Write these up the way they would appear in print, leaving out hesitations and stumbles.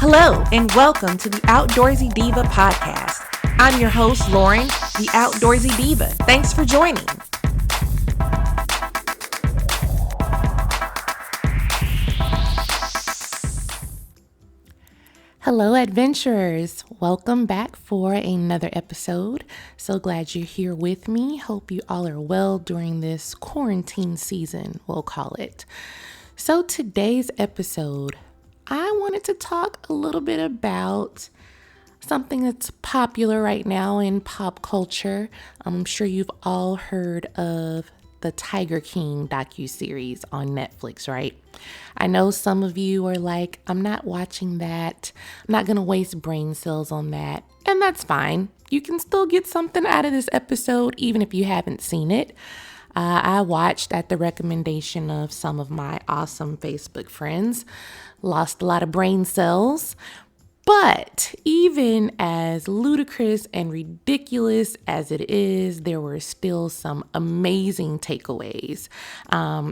Hello, and welcome to the Outdoorsy Diva podcast. I'm your host, Lauren, the Outdoorsy Diva. Thanks for joining. Hello, adventurers. Welcome back for another episode. So glad you're here with me. Hope you all are well during this quarantine season, we'll call it. So today's episode, I wanted to talk a little bit about something that's popular right now in pop culture. I'm sure you've all heard of the Tiger King docuseries on Netflix, right? I know some of you are like, I'm not watching that. I'm not going to waste brain cells on that. And that's fine. You can still get something out of this episode, even if you haven't seen it. I watched at the recommendation of some of my awesome Facebook friends. Lost a lot of brain cells. But even as ludicrous and ridiculous as it is, there were still some amazing takeaways,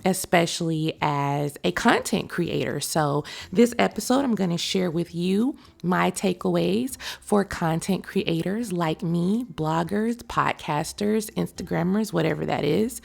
especially as a content creator. So this episode, I'm going to share with you my takeaways for content creators like me, bloggers, podcasters, Instagrammers, whatever that is.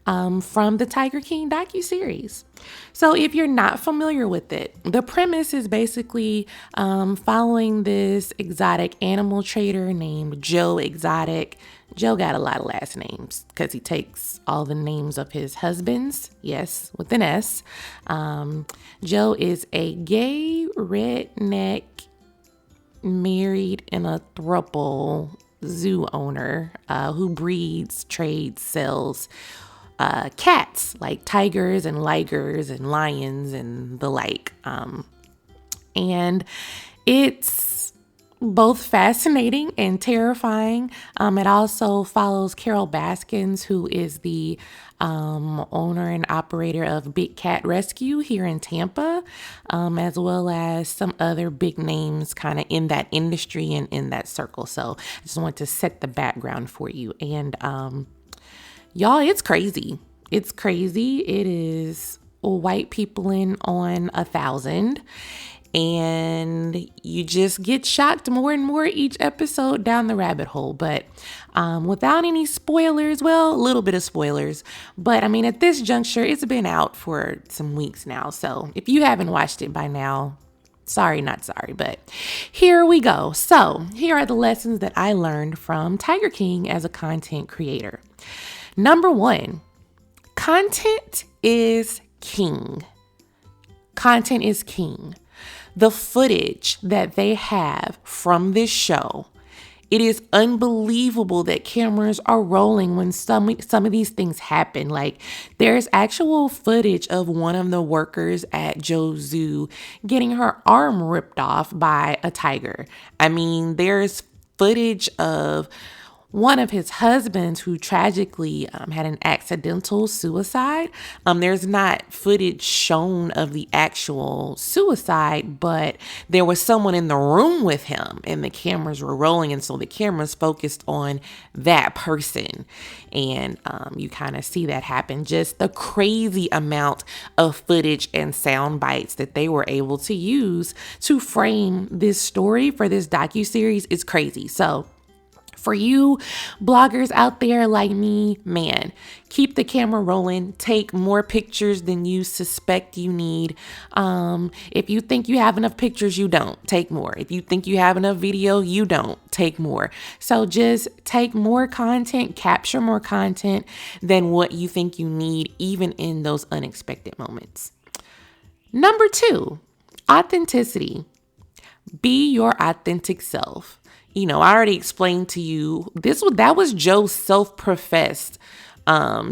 From the Tiger King docuseries. So if you're not familiar with it, the premise is basically following this exotic animal trader named Joe Exotic. Joe got a lot of last names because he takes all the names of his husbands, yes, with an S. Joe is a gay redneck married in a throuple zoo owner who breeds, trades, sells cats like tigers and ligers and lions and the like. And it's both fascinating and terrifying. It also follows Carol Baskins, who is the owner and operator of Big Cat Rescue here in Tampa, as well as some other big names kind of in that industry and in that circle. So I just want to set the background for you. And y'all, it's crazy. It's crazy. It is white people in on 1,000. And you just get shocked more and more each episode down the rabbit hole. But without any spoilers, well, a little bit of spoilers. But I mean, at this juncture, it's been out for some weeks now. So if you haven't watched it by now, sorry, not sorry, but here we go. So here are the lessons that I learned from Tiger King as a content creator. Number 1, content is king. Content is king. The footage that they have from this show, it is unbelievable that cameras are rolling when some of these things happen. Like, there's actual footage of one of the workers at Joe's Zoo getting her arm ripped off by a tiger. I mean, there's footage of one of his husbands who tragically had an accidental suicide. There's not footage shown of the actual suicide, but there was someone in the room with him and the cameras were rolling. And so the cameras focused on that person. And you kind of see that happen. Just the crazy amount of footage and sound bites that they were able to use to frame this story for this docuseries is crazy. So for you bloggers out there like me, man, keep the camera rolling. Take more pictures than you suspect you need. If you think you have enough pictures, you don't. Take more. If you think you have enough video, you don't. Take more. So just take more content, capture more content than what you think you need, even in those unexpected moments. Number 2, authenticity. Be your authentic self. You know, I already explained to you that was Joe's self-professed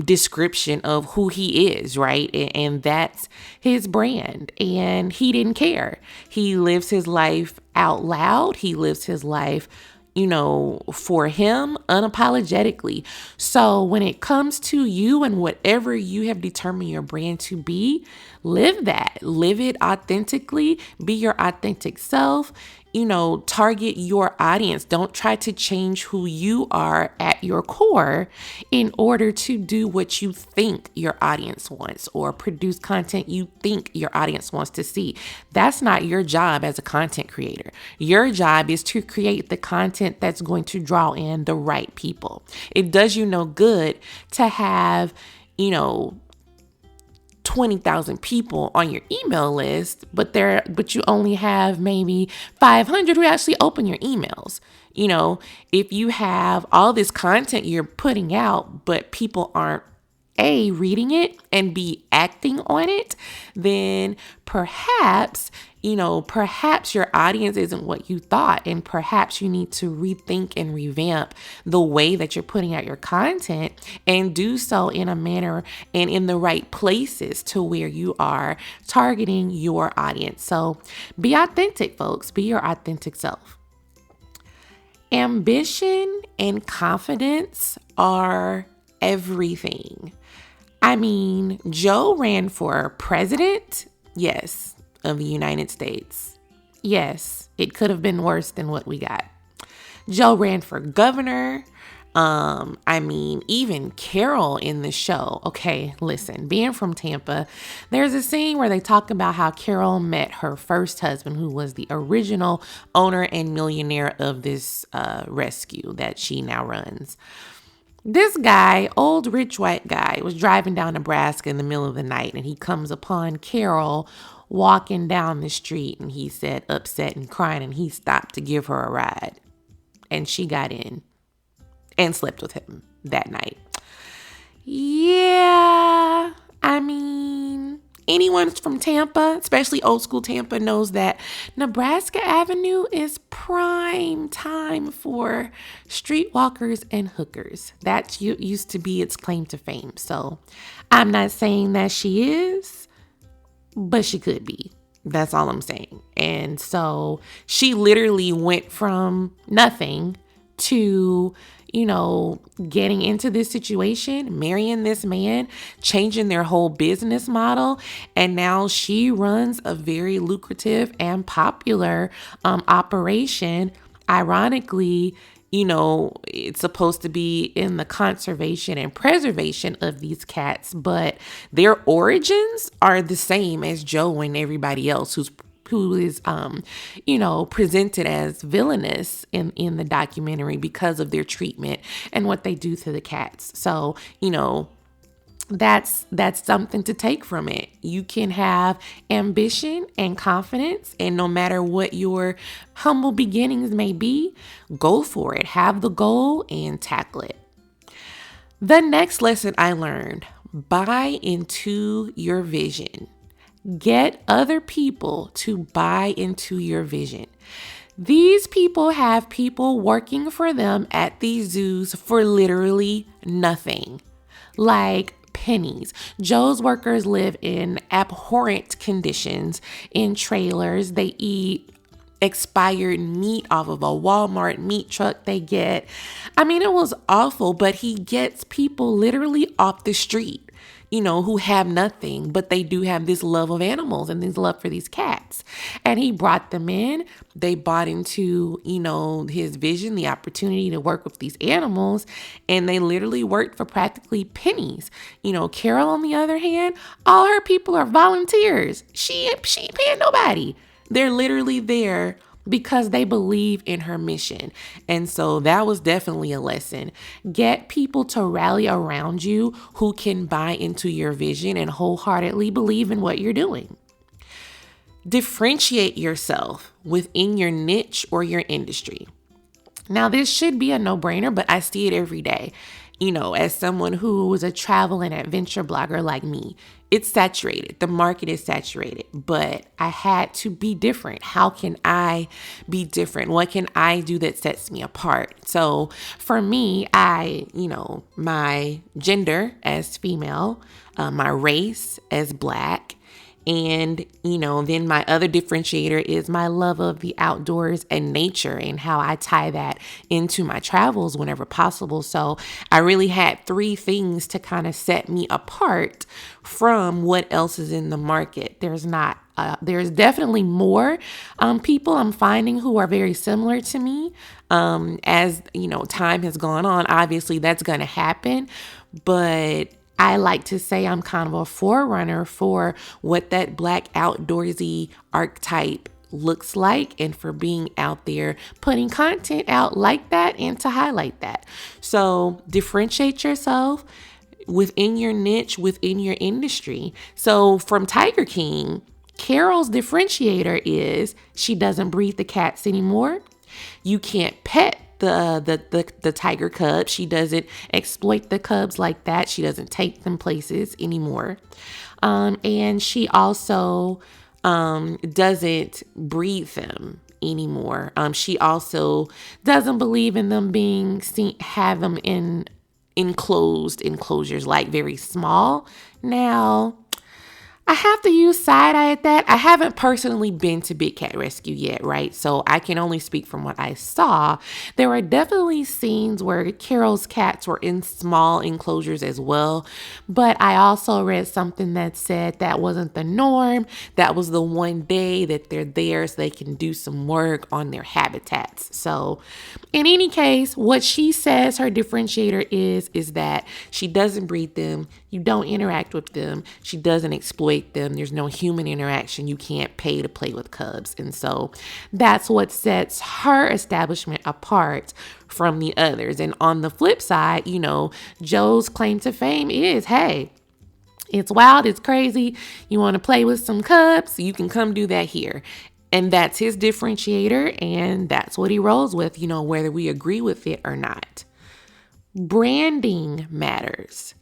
description of who he is, right? And that's his brand. And he didn't care. He lives his life out loud. He lives his life, you know, for him unapologetically. So when it comes to you and whatever you have determined your brand to be, live that. Live it authentically. Be your authentic self. target your audience. Don't try to change who you are at your core in order to do what you think your audience wants or produce content you think your audience wants to see. That's not your job as a content creator. Your job is to create the content that's going to draw in the right people. It does you no good to have, 20,000 people on your email list, but you only have maybe 500 who actually open your emails. If you have all this content you're putting out, but people aren't A, reading it, and B, acting on it, then perhaps your audience isn't what you thought. And perhaps you need to rethink and revamp the way that you're putting out your content and do so in a manner and in the right places to where you are targeting your audience. So be authentic, folks. Be your authentic self. Ambition and confidence are everything. I mean, Joe ran for president, yes, of the United States. Yes, it could have been worse than what we got. Joe ran for governor. Even Carol in the show. Okay, listen, being from Tampa, there's a scene where they talk about how Carol met her first husband, who was the original owner and millionaire of this rescue that she now runs. This guy, old rich white guy, was driving down Nebraska in the middle of the night, and he comes upon Carol walking down the street, and he said, upset and crying, and he stopped to give her a ride. And she got in and slept with him that night. Yeah, anyone from Tampa, especially old school Tampa, knows that Nebraska Avenue is prime time for streetwalkers and hookers. That used to be its claim to fame. So I'm not saying that she is, but she could be. That's all I'm saying. And so she literally went from nothing to getting into this situation, marrying this man, changing their whole business model. And now she runs a very lucrative and popular operation. Ironically, it's supposed to be in the conservation and preservation of these cats, but their origins are the same as Joe and everybody else who is, presented as villainous in the documentary because of their treatment and what they do to the cats. So, that's something to take from it. You can have ambition and confidence, and no matter what your humble beginnings may be, go for it. Have the goal and tackle it. The next lesson I learned: buy into your vision. Get other people to buy into your vision. These people have people working for them at these zoos for literally nothing, like pennies. Joe's workers live in abhorrent conditions in trailers. They eat expired meat off of a Walmart meat truck they get. It was awful, but he gets people literally off the street, who have nothing, but they do have this love of animals and this love for these cats. And he brought them in. They bought into, his vision, the opportunity to work with these animals, and they literally worked for practically pennies. Carol, on the other hand, all her people are volunteers. She ain't paying nobody. They're literally there because they believe in her mission. And so that was definitely a lesson. Get people to rally around you who can buy into your vision and wholeheartedly believe in what you're doing. Differentiate yourself within your niche or your industry. Now, this should be a no-brainer, but I see it every day. As someone who is a travel and adventure blogger like me, it's saturated. The market is saturated, but I had to be different. How can I be different? What can I do that sets me apart? So for me, my gender as female, my race as Black, And, then my other differentiator is my love of the outdoors and nature and how I tie that into my travels whenever possible. So I really had three things to kind of set me apart from what else is in the market. There's definitely more people I'm finding who are very similar to me. As time has gone on, obviously that's going to happen, but I like to say I'm kind of a forerunner for what that Black outdoorsy archetype looks like, and for being out there putting content out like that and to highlight that. So differentiate yourself within your niche, within your industry. So from Tiger King, Carol's differentiator is she doesn't breed the cats anymore. You can't pet the tiger cub. She doesn't exploit the cubs like that. She doesn't take them places anymore. And she also doesn't breed them anymore. She also doesn't believe in them being seen, have them in enclosures, like very small. Now, I have to use side eye at that. I haven't personally been to Big Cat Rescue yet, right? So I can only speak from what I saw. There were definitely scenes where Carol's cats were in small enclosures as well. But I also read something that said that wasn't the norm. That was the one day that they're there so they can do some work on their habitats. So in any case, what she says her differentiator is that she doesn't breed them. You don't interact with them. She doesn't exploit them. There's no human interaction. You can't pay to play with cubs. And so that's what sets her establishment apart from the others. And on the flip side, Joe's claim to fame is, hey, it's wild, it's crazy. You want to play with some cubs? You can come do that here. And that's his differentiator, and that's what he rolls with, whether we agree with it or not. Branding matters.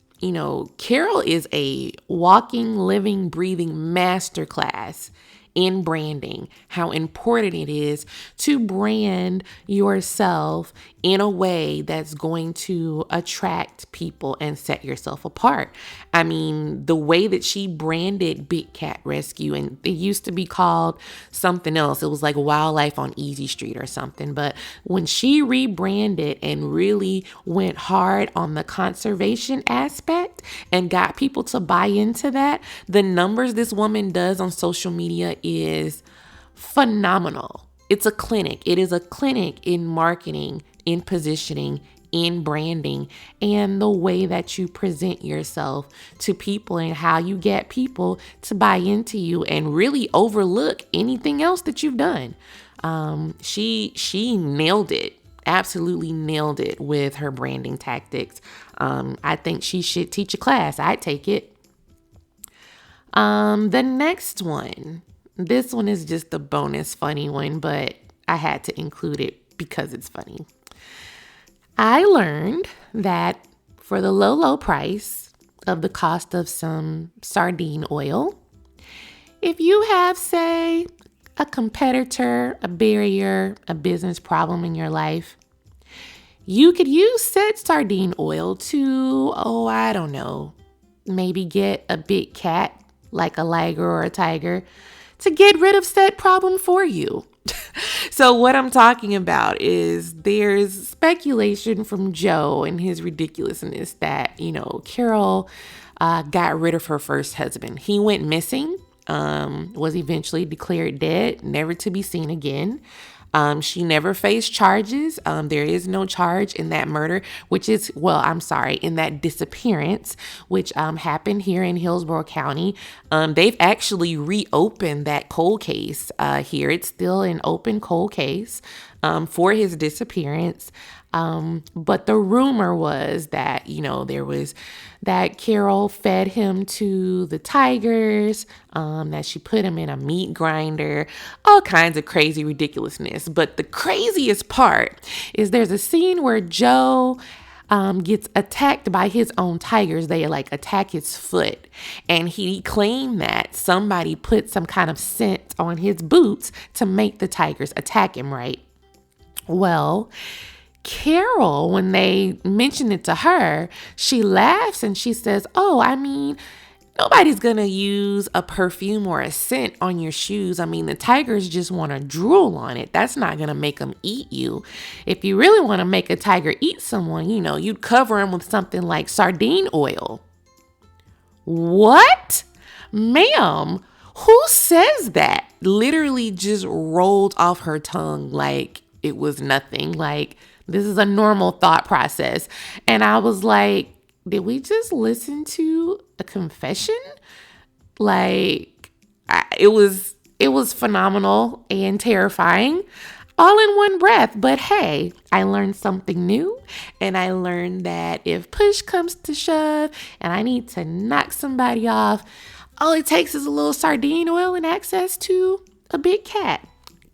Carol is a walking, living, breathing masterclass in branding, how important it is to brand yourself in a way that's going to attract people and set yourself apart. I mean, the way that she branded Big Cat Rescue, and it used to be called something else. It was like Wildlife on Easy Street or something. But when she rebranded and really went hard on the conservation aspect and got people to buy into that, the numbers this woman does on social media is phenomenal. It's a clinic. It is a clinic in marketing, in positioning, in branding, and the way that you present yourself to people and how you get people to buy into you and really overlook anything else that you've done. She nailed it. Absolutely nailed it with her branding tactics. I think she should teach a class. I'd take it. The next one. This one is just a bonus funny one, but I had to include it because it's funny. I learned that for the low price of the cost of some sardine oil, if you have, say, a competitor, a barrier, a business problem in your life, you could use said sardine oil to, I don't know, maybe get a big cat like a liger or a tiger to get rid of said problem for you. So what I'm talking about is there's speculation from Joe and his ridiculousness that, Carol got rid of her first husband. He went missing, was eventually declared dead, never to be seen again. She never faced charges. There is no charge in that murder, in that disappearance, which happened here in Hillsborough County. They've actually reopened that cold case here. It's still an open cold case for his disappearance. But the rumor was that, there was that Carol fed him to the tigers, that she put him in a meat grinder, all kinds of crazy ridiculousness. But the craziest part is there's a scene where Joe gets attacked by his own tigers. They attack his foot. And he claimed that somebody put some kind of scent on his boots to make the tigers attack him, right? Well, Carol, when they mention it to her, she laughs and she says, Nobody's gonna use a perfume or a scent on your shoes. I mean, the tigers just want to drool on it. That's not gonna make them eat you. If you really want to make a tiger eat someone, you'd cover them with something like sardine oil. What? Ma'am, who says that? Literally just rolled off her tongue like it was nothing. Like, this is a normal thought process. And I was like, did we just listen to a confession? Like, it was phenomenal and terrifying all in one breath. But hey, I learned something new, and I learned that if push comes to shove and I need to knock somebody off, all it takes is a little sardine oil and access to a big cat.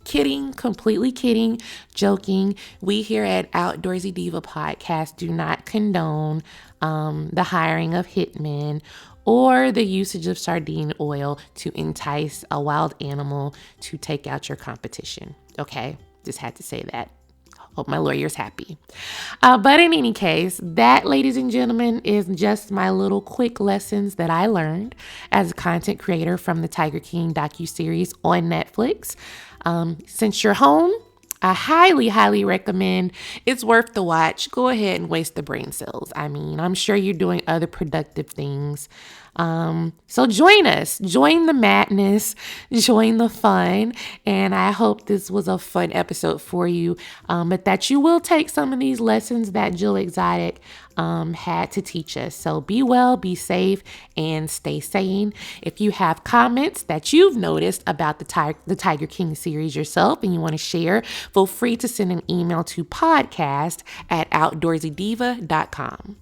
Kidding, completely kidding, joking. We here at Outdoorsy Diva Podcast do not condone the hiring of hitmen or the usage of sardine oil to entice a wild animal to take out your competition. Okay, just had to say that. Hope my lawyer's happy. But in any case, that, ladies and gentlemen, is just my little quick lessons that I learned as a content creator from the Tiger King docuseries on Netflix. Since you're home, I highly, highly recommend. It's worth the watch. Go ahead and waste the brain cells. I mean, I'm sure you're doing other productive things. So join us, join the madness, join the fun. And I hope this was a fun episode for you, but that you will take some of these lessons that Jill Exotic had to teach us. So be well, be safe, and stay sane. If you have comments that you've noticed about the Tiger King series yourself and you want to share, feel free to send an email to podcast@outdoorsydiva.com.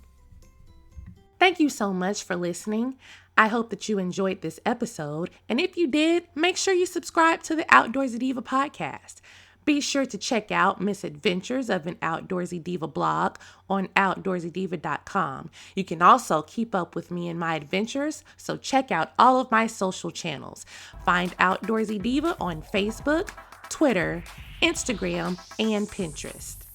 Thank you so much for listening. I hope that you enjoyed this episode. And if you did, make sure you subscribe to the Outdoorsy Diva podcast. Be sure to check out Misadventures of an Outdoorsy Diva blog on outdoorsydiva.com. You can also keep up with me and my adventures, so check out all of my social channels. Find Outdoorsy Diva on Facebook, Twitter, Instagram, and Pinterest.